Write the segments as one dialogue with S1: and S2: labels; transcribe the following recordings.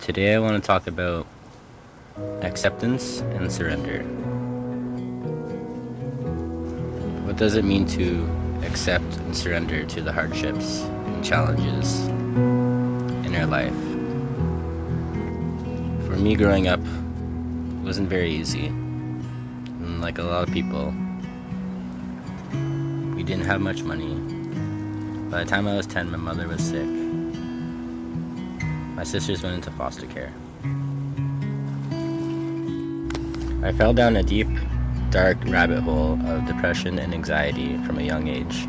S1: Today I want to talk about acceptance and surrender. What does it mean to accept and surrender to the hardships and challenges in our life? For me, growing up wasn't very easy. And like a lot of people, we didn't have much money. By the time I was 10, my mother was sick. My sisters went into foster care. I fell down a deep, dark rabbit hole of depression and anxiety from a young age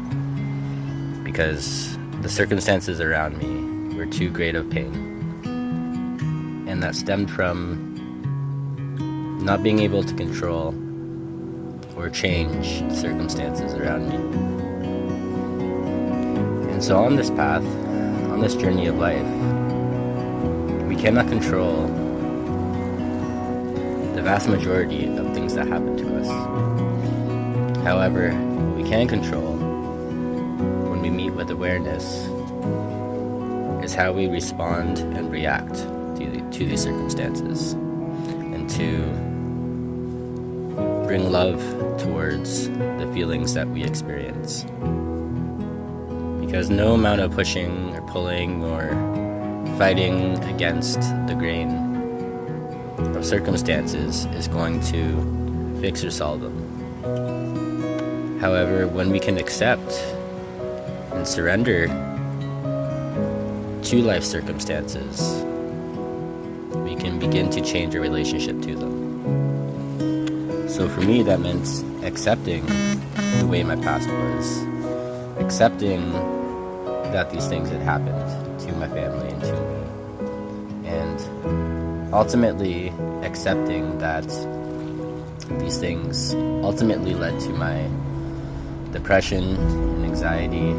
S1: because the circumstances around me were too great of pain. And that stemmed from not being able to control or change the circumstances around me. And so on this path, on this journey of life, we cannot control the vast majority of things that happen to us. However, what we can control when we meet with awareness is how we respond and react to these circumstances, and to bring love towards the feelings that we experience. Because no amount of pushing or pulling or fighting against the grain of circumstances is going to fix or solve them. However, when we can accept and surrender to life circumstances, we can begin to change our relationship to them. So for me, that meant accepting the way my past was, accepting that these things had happened to my family and to me, and ultimately accepting that these things ultimately led to my depression and anxiety,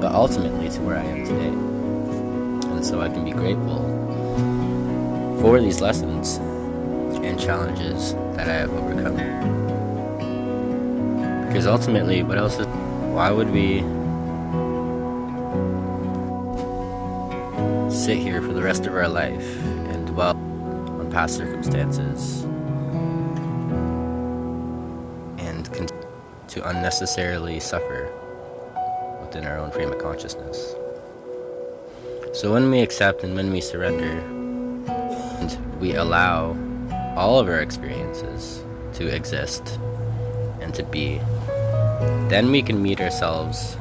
S1: but ultimately to where I am today. And so I can be grateful for these lessons and challenges that I have overcome. Because ultimately, why would we sit here for the rest of our life and dwell on past circumstances and continue to unnecessarily suffer within our own frame of consciousness? So when we accept and when we surrender, and we allow all of our experiences to exist and to be, then we can meet ourselves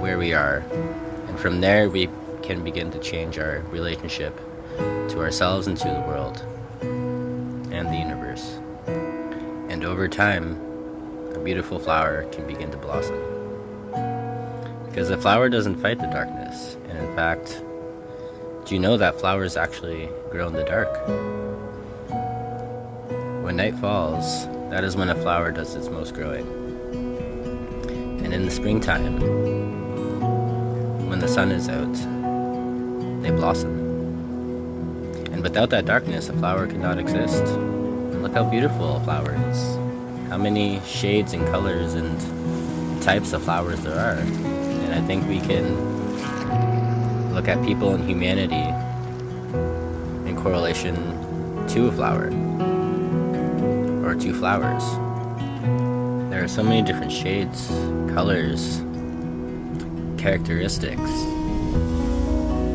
S1: where we are, and from there we can begin to change our relationship to ourselves and to the world and the universe. And over time, a beautiful flower can begin to blossom. Because the flower doesn't fight the darkness. And in fact, do you know that flowers actually grow in the dark? When night falls, that is when a flower does its most growing. And in the springtime, when the sun is out, they blossom. And without that darkness, a flower cannot exist. And look how beautiful a flower is. How many shades and colors and types of flowers there are. And I think we can look at people and humanity in correlation to a flower or to flowers. There are so many different shades, colors, characteristics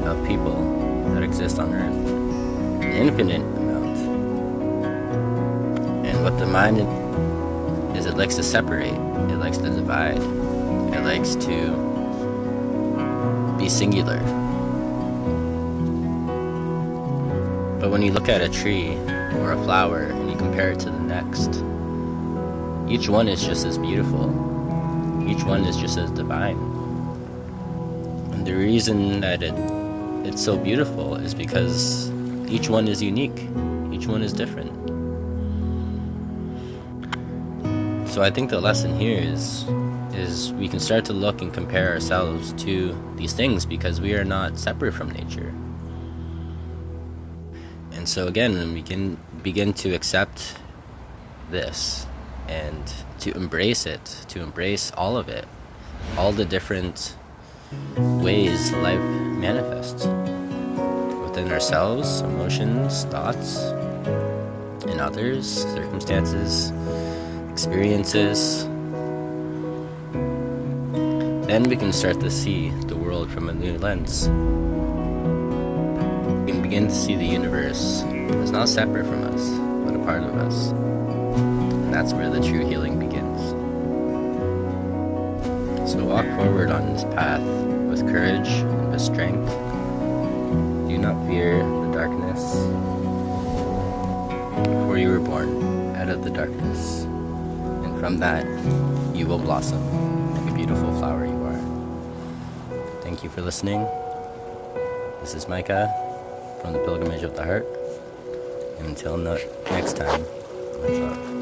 S1: of people that exist on Earth. An infinite amount. And what the mind is, it likes to separate, it likes to divide, it likes to be singular. But when you look at a tree or a flower and you compare it to the next, each one is just as beautiful. Each one is just as divine. And the reason that it's so beautiful is because each one is unique. Each one is different. So I think the lesson here is we can start to look and compare ourselves to these things because we are not separate from nature. And so again, we can begin to accept this and to embrace it, to embrace all of it, all the different ways life manifests. within ourselves, emotions, thoughts, in others, circumstances, experiences, then we can start to see the world from a new lens. We can begin to see the universe as not separate from us, but a part of us. And that's where the true healing begins. So walk forward on this path with courage and with strength. Do not fear the darkness, for you were born out of the darkness, and from that you will blossom like a beautiful flower you are. Thank you for listening. This is Micah from the Pilgrimage of the Heart. And until next time, much love.